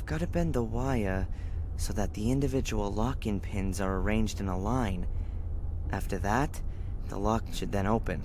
I've got to bend the wire so that the individual lock-in pins are arranged in a line. After that, the lock should then open.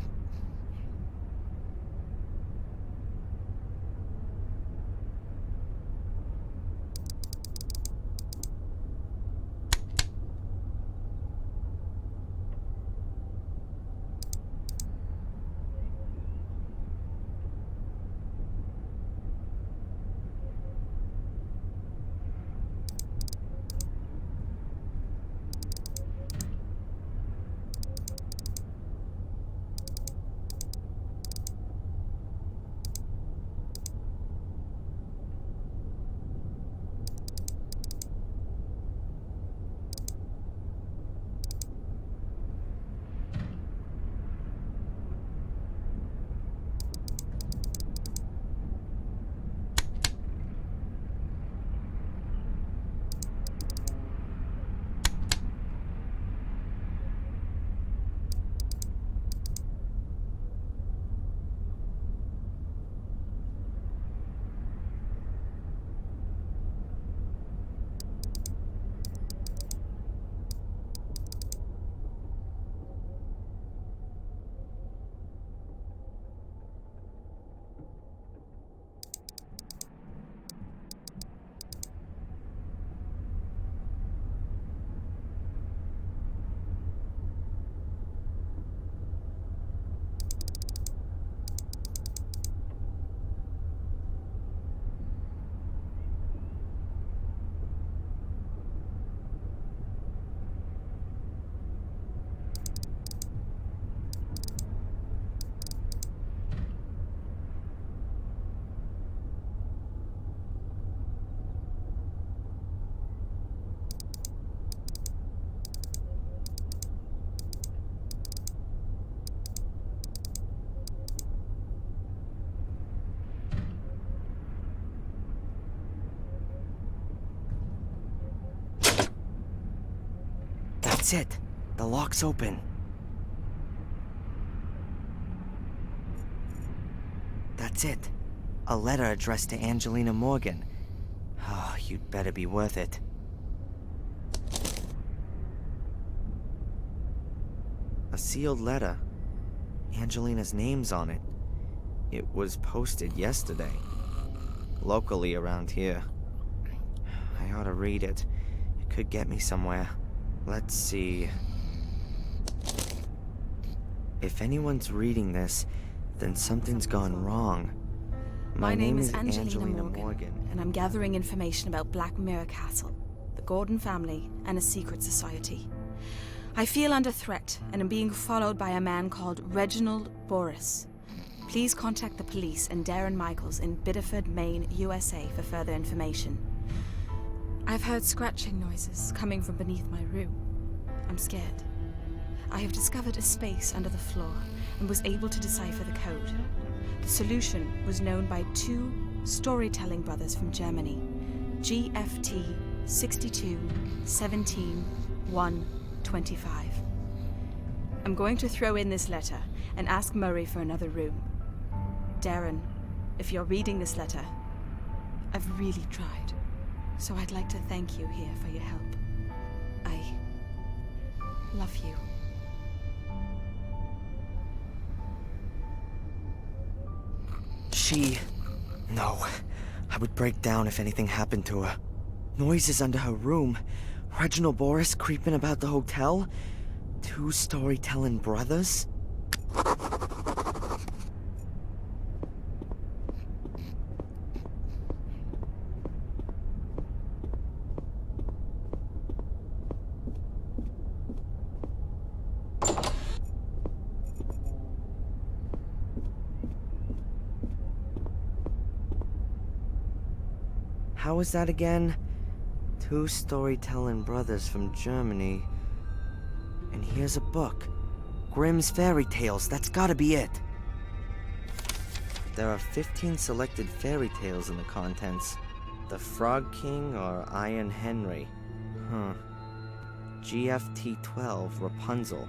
That's it. The lock's open. That's it. A letter addressed to Angelina Morgan. Oh, you'd better be worth it. A sealed letter. Angelina's name's on it. It was posted yesterday. Locally around here. I ought to read it. It could get me somewhere. Let's see. If anyone's reading this, then something's gone wrong. My name is Angelina Morgan, and I'm gathering information about Black Mirror Castle, the Gordon family, and a secret society. I feel under threat and am being followed by a man called Reginald Boris. Please contact the police and Darren Michaels in Biddeford, Maine, USA for further information. I've heard scratching noises coming from beneath my room. I'm scared. I have discovered a space under the floor and was able to decipher the code. The solution was known by two storytelling brothers from Germany, GFT 62 17 125. I'm going to throw in this letter and ask Murray for another room. Darren, if you're reading this letter, I've really tried, so I'd like to thank you here for your help. I love you. No. I would break down if anything happened to her. Noises under her room. Reginald Boris creeping about the hotel. Two storytelling brothers. How was that again? Two storytelling brothers from Germany. And here's a book. Grimm's Fairy Tales, that's gotta be it. There are 15 selected fairy tales in the contents. The Frog King or Iron Henry. GFT 12, Rapunzel.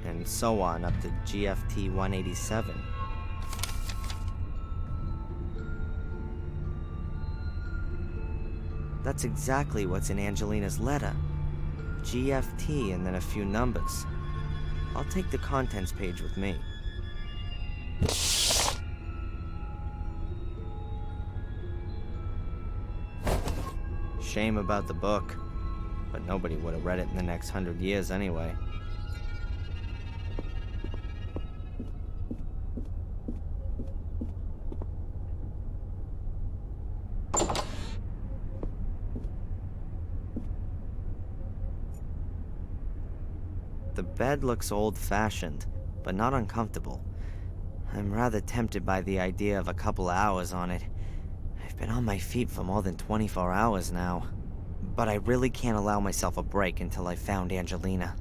And so on up to GFT 187. That's exactly what's in Angelina's letter. GFT and then a few numbers. I'll take the contents page with me. Shame about the book, but nobody would have read it in the next 100 years anyway. The bed looks old-fashioned, but not uncomfortable. I'm rather tempted by the idea of a couple hours on it. I've been on my feet for more than 24 hours now. But I really can't allow myself a break until I've found Angelina.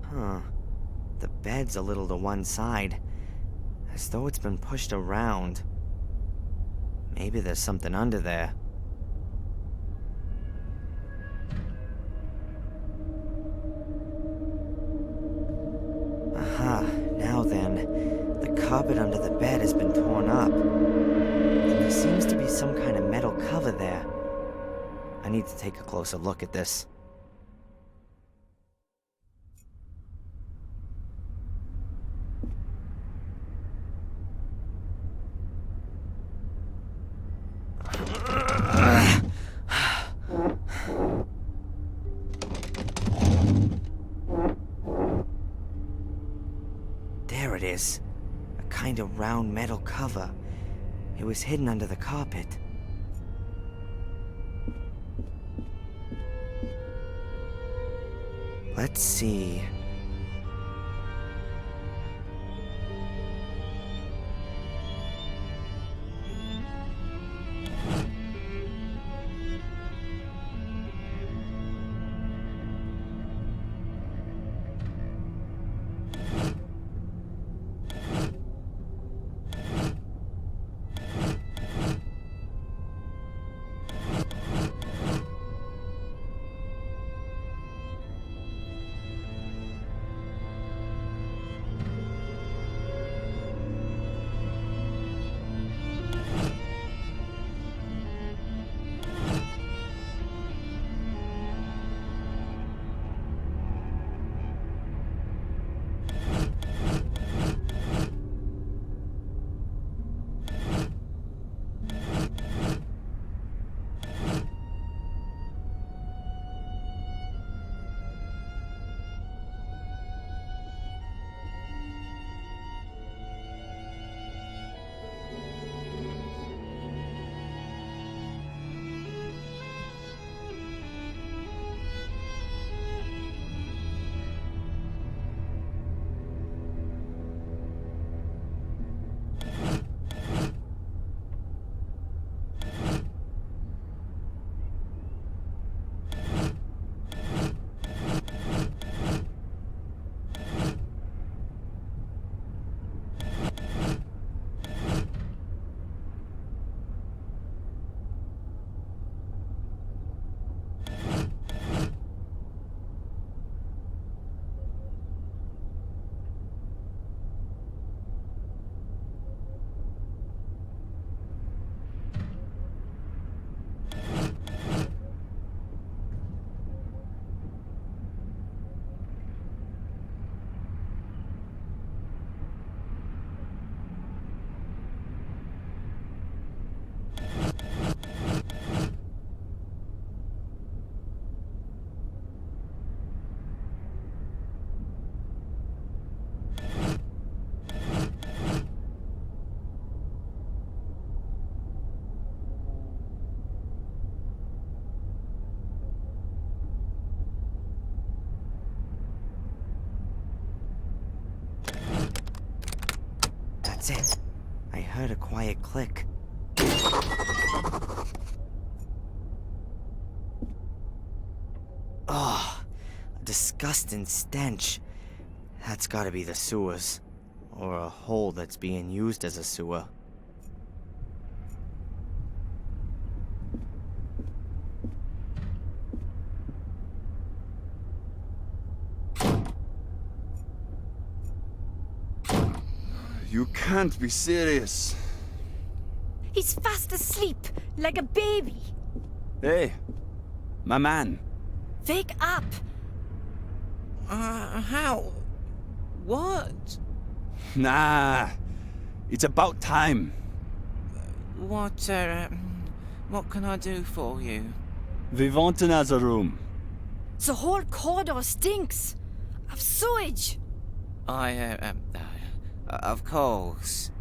Huh. The bed's a little to one side, as though it's been pushed around. Maybe there's something under there. Aha, now then, the carpet under the bed has been torn up. And there seems to be some kind of metal cover there. I need to take a closer look at this. There it is. A kind of round metal cover. It was hidden under the carpet. Let's see. That's it. I heard a quiet click. Oh, a disgusting stench. That's gotta be the sewers. Or a hole that's being used as a sewer. You can't be serious. He's fast asleep, like a baby. Hey, my man. Wake up! How? What? Nah, it's about time. What can I do for you? We want another room. The whole corridor stinks of sewage. Of course.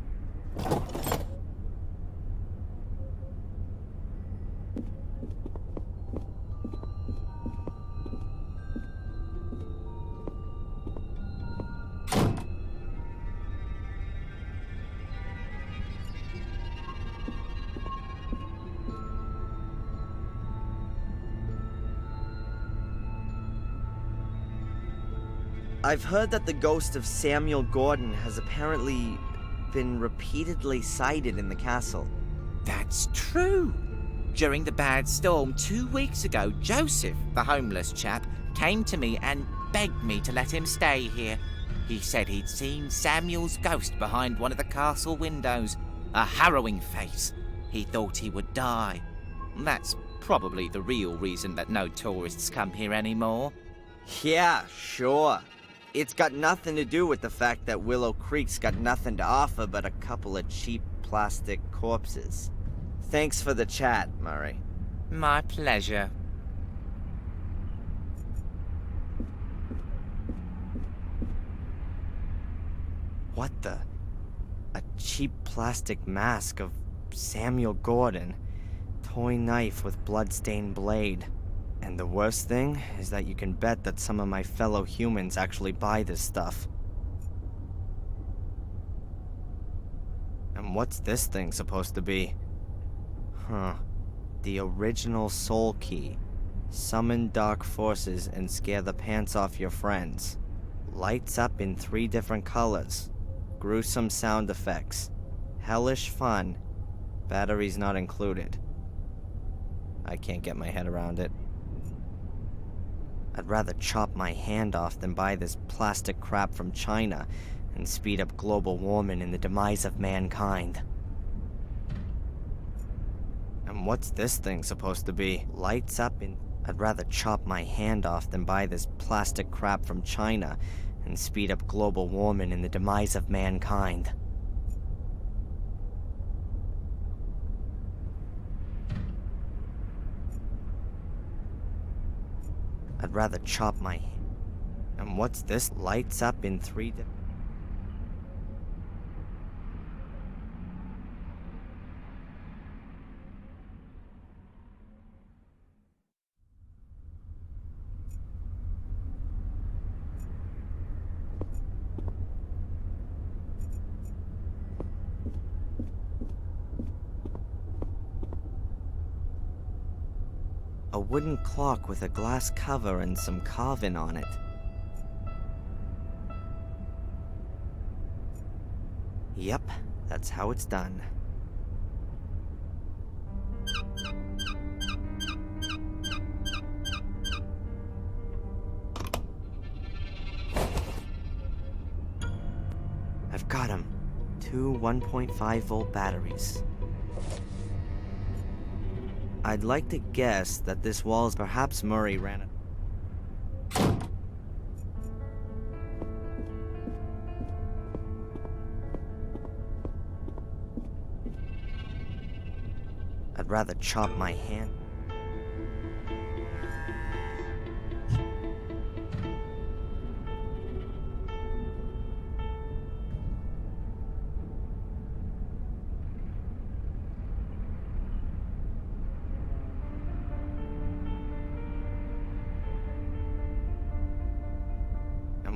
I've heard that the ghost of Samuel Gordon has apparently been repeatedly sighted in the castle. That's true. During the bad storm 2 weeks ago, Joseph, the homeless chap, came to me and begged me to let him stay here. He said he'd seen Samuel's ghost behind one of the castle windows. A harrowing face. He thought he would die. That's probably the real reason that no tourists come here anymore. Yeah, sure. It's got nothing to do with the fact that Willow Creek's got nothing to offer but a couple of cheap plastic corpses. Thanks for the chat, Murray. My pleasure. What the? A cheap plastic mask of Samuel Gordon. Toy knife with bloodstained blade. And the worst thing is that you can bet that some of my fellow humans actually buy this stuff. And what's this thing supposed to be? Huh. The original soul key. Summon dark forces and scare the pants off your friends. Lights up in 3 different colors. Gruesome sound effects. Hellish fun. Batteries not included. I can't get my head around it. I'd rather chop my hand off than buy this plastic crap from China and speed up global warming and the demise of mankind. And what's this thing supposed to be? Lights up in... I'd rather chop my hand off than buy this plastic crap from China and speed up global warming and the demise of mankind. I'd rather chop my... And what's this? Lights up in 3 different... A wooden clock with a glass cover and some carving on it. Yep, that's how it's done. I've got him. 2 1.5-volt batteries. I'd like to guess that this wall is perhaps Murray ran it. I'd rather chop my hand.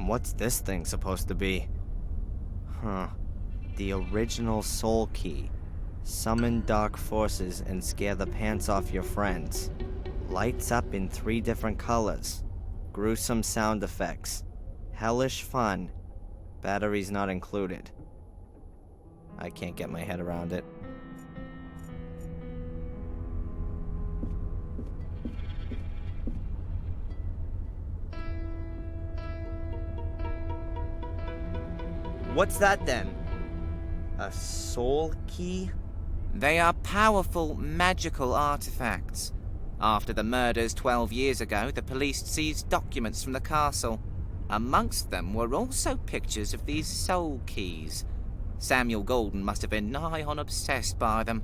What's this thing supposed to be? Huh. The original soul key. Summon dark forces and scare the pants off your friends. Lights up in 3 different colors. Gruesome sound effects. Hellish fun. Batteries not included. I can't get my head around it. What's that then? A soul key? They are powerful, magical artifacts. After the murders 12 years ago, the police seized documents from the castle. Amongst them were also pictures of these soul keys. Samuel Golden must have been nigh on obsessed by them.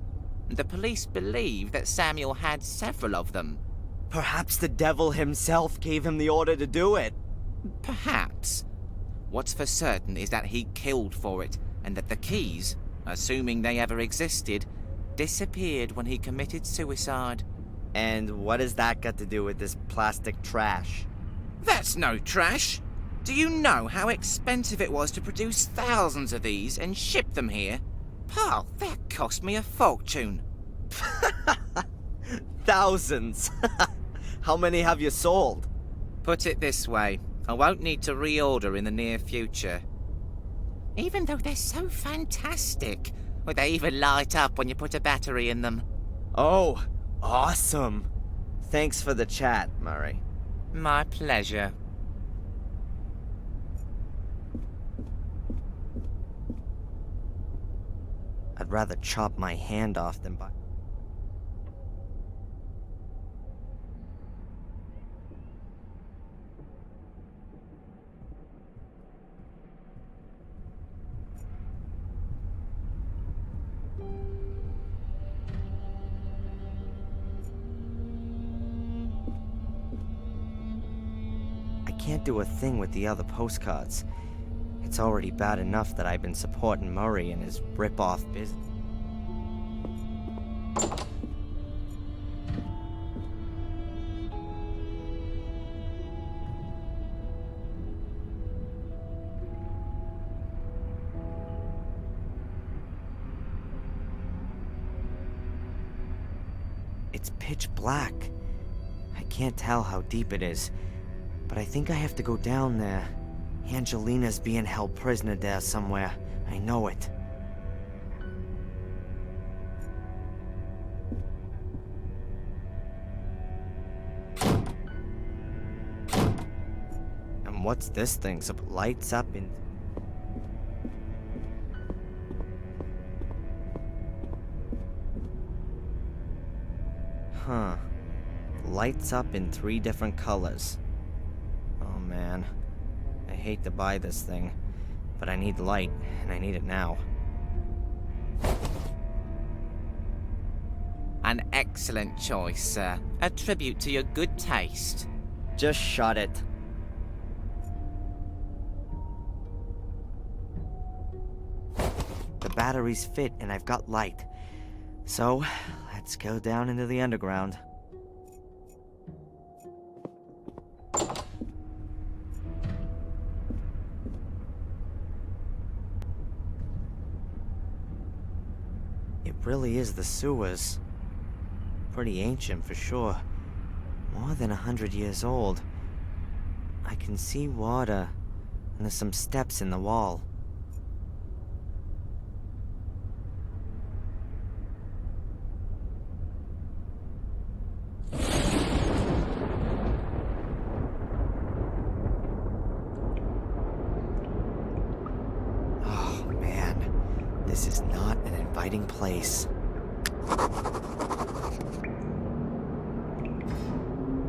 The police believe that Samuel had several of them. Perhaps the devil himself gave him the order to do it. Perhaps. What's for certain is that he killed for it, and that the keys, assuming they ever existed, disappeared when he committed suicide. And what has that got to do with this plastic trash? That's no trash! Do you know how expensive it was to produce thousands of these and ship them here? Pal, that cost me a fortune. Thousands! How many have you sold? Put it this way, I won't need to reorder in the near future. Even though they're so fantastic, they even light up when you put a battery in them. Oh, awesome! Thanks for the chat, Murray. My pleasure. I'd rather chop my hand off than buy. I can't do a thing with the other postcards. It's already bad enough that I've been supporting Murray and his rip-off business. It's pitch black. I can't tell how deep it is, but I think I have to go down there. Angelina's being held prisoner there somewhere. I know it. And what's this thing? So it lights up in... Huh. Lights up in 3 different colors. Oh man. I hate to buy this thing, but I need light, and I need it now. An excellent choice, sir. A tribute to your good taste. Just shut it. The batteries fit, and I've got light. So, let's go down into the underground. It really is the sewers. Pretty ancient for sure. More than 100 years old. I can see water, and there's some steps in the wall. Oh man, this is not an inviting place.